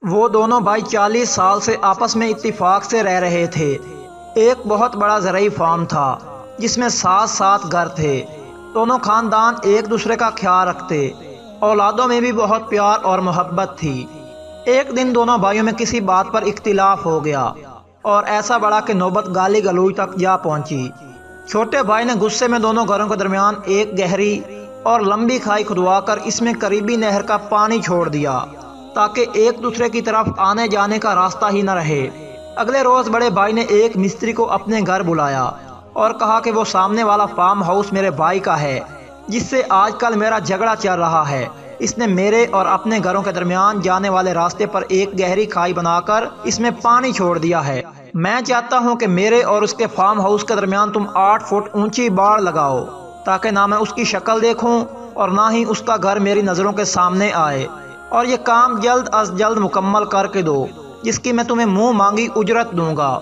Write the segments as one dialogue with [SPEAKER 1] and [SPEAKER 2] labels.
[SPEAKER 1] وہ دونوں بھائی 40 سال سے آپس میں اتفاق سے رہ رہے تھے۔ ایک بہت بڑا زرعی فارم تھا جس میں 7 گھر تھے۔ دونوں خاندان ایک دوسرے کا خیال رکھتے، اولادوں میں بھی بہت پیار اور محبت تھی۔ ایک دن دونوں بھائیوں میں کسی بات پر اختلاف ہو گیا اور ایسا بڑا کہ نوبت گالی گلوچ تک جا پہنچی۔ چھوٹے بھائی نے غصے میں دونوں گھروں کے درمیان ایک گہری اور لمبی کھائی کھدوا کر اس میں قریبی نہر کا پانی چھوڑ دیا تاکہ ایک دوسرے کی طرف آنے جانے کا راستہ ہی نہ رہے۔ اگلے روز بڑے بھائی نے ایک مستری کو اپنے گھر بلایا اور کہا کہ وہ سامنے والا فارم ہاؤس میرے بھائی کا ہے جس سے آج کل میرا جھگڑا چل رہا ہے۔ اس نے میرے اور اپنے گھروں کے درمیان جانے والے راستے پر ایک گہری کھائی بنا کر اس میں پانی چھوڑ دیا ہے۔ میں چاہتا ہوں کہ میرے اور اس کے فارم ہاؤس کے درمیان تم 8 فٹ اونچی باڑ لگاؤ تاکہ نہ میں اس کی شکل دیکھوں اور نہ ہی اس کا گھر میری نظروں کے سامنے آئے، اور یہ کام جلد از جلد مکمل کر کے دو جس کی میں تمہیں منہ مانگی اجرت دوں گا۔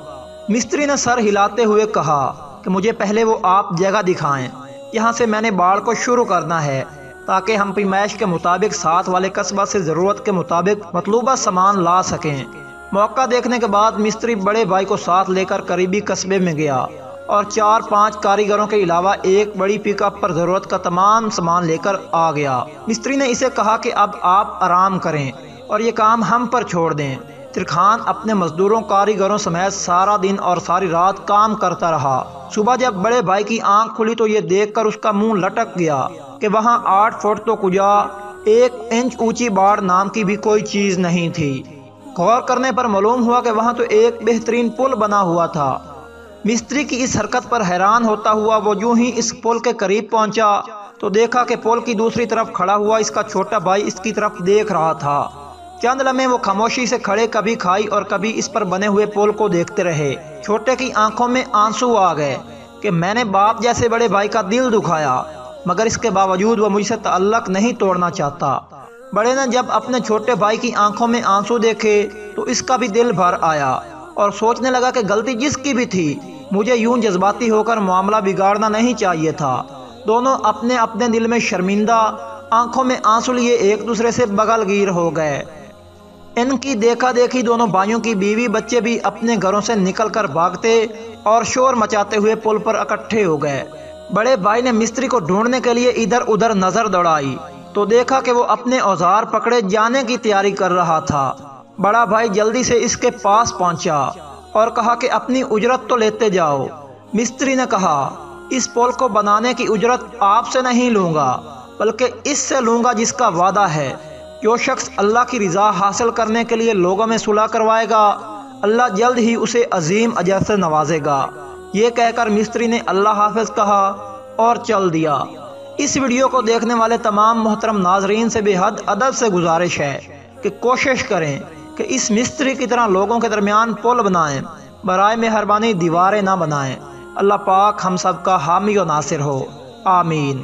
[SPEAKER 1] مستری نے سر ہلاتے ہوئے کہا کہ مجھے پہلے وہ آپ جگہ دکھائیں یہاں سے میں نے باڑ کو شروع کرنا ہے تاکہ ہم پیمائش کے مطابق ساتھ والے قصبہ سے ضرورت کے مطابق مطلوبہ سامان لا سکیں۔ موقع دیکھنے کے بعد مستری بڑے بھائی کو ساتھ لے کر قریبی قصبے میں گیا اور 4-5 کاریگروں کے علاوہ ایک بڑی پک اپ پر ضرورت کا تمام سامان لے کر آ گیا۔ مستری نے اسے کہا کہ اب آپ آرام کریں اور یہ کام ہم پر چھوڑ دیں۔ ترکھان اپنے مزدوروں کاریگروں سمیت سارا دن اور ساری رات کام کرتا رہا۔ صبح جب بڑے بھائی کی آنکھ کھلی تو یہ دیکھ کر اس کا منہ لٹک گیا کہ وہاں 8 فٹ تو کجا 1 انچ اونچی باڑ نام کی بھی کوئی چیز نہیں تھی۔ غور کرنے پر معلوم ہوا کہ وہاں تو ایک بہترین پل بنا ہوا تھا۔ مستری کی اس حرکت پر حیران ہوتا ہوا وہ یوں ہی اس پل کے قریب پہنچا تو دیکھا کہ پل کی دوسری طرف کھڑا ہوا اس کا چھوٹا بھائی اس کی طرف دیکھ رہا تھا۔ چند لمحے وہ خاموشی سے کھڑے کبھی کھائی اور کبھی اس پر بنے ہوئے پل کو دیکھتے رہے۔ چھوٹے کی آنکھوں میں آنسو آ گئے کہ میں نے باپ جیسے بڑے بھائی کا دل دکھایا، مگر اس کے باوجود وہ مجھ سے تعلق نہیں توڑنا چاہتا۔ بڑے نے جب اپنے چھوٹے بھائی کی آنکھوں میں آنسو دیکھے تو اس کا بھی دل بھر آیا اور سوچنے لگا کہ غلطی جس کی بھی تھی مجھے یوں جذباتی ہو کر معاملہ بگاڑنا نہیں چاہیے تھا۔ دونوں اپنے اپنے دل میں شرمندہ، آنکھوں میں آنسو لیے ایک دوسرے سے بغل گیر ہو گئے۔ ان کی دیکھا دیکھی دونوں بھائیوں کی بیوی بچے بھی اپنے گھروں سے نکل کر بھاگتے اور شور مچاتے ہوئے پل پر اکٹھے ہو گئے۔ بڑے بھائی نے مستری کو ڈھونڈنے کے لیے ادھر ادھر نظر دوڑائی تو دیکھا کہ وہ اپنے اوزار پکڑے جانے کی تیاری کر رہا تھا۔ بڑا بھائی جلدی سے اس کے پاس پہنچا اور کہا کہ اپنی اجرت تو لیتے جاؤ۔ مستری نے کہا اس پل کو بنانے کی اجرت آپ سے نہیں لوں گا بلکہ اس سے لوں گا جس کا وعدہ ہے۔ جو شخص اللہ کی رضا حاصل کرنے کے لیے لوگوں میں صلح کروائے گا اللہ جلد ہی اسے عظیم اجر سے نوازے گا۔ یہ کہہ کر مستری نے اللہ حافظ کہا اور چل دیا۔ اس ویڈیو کو دیکھنے والے تمام محترم ناظرین سے بے حد ادب سے گزارش ہے کہ کوشش کریں کہ اس مستری کی طرح لوگوں کے درمیان پل بنائیں، برائے مہربانی دیواریں نہ بنائیں۔ اللہ پاک ہم سب کا حامی و ناصر ہو، آمین۔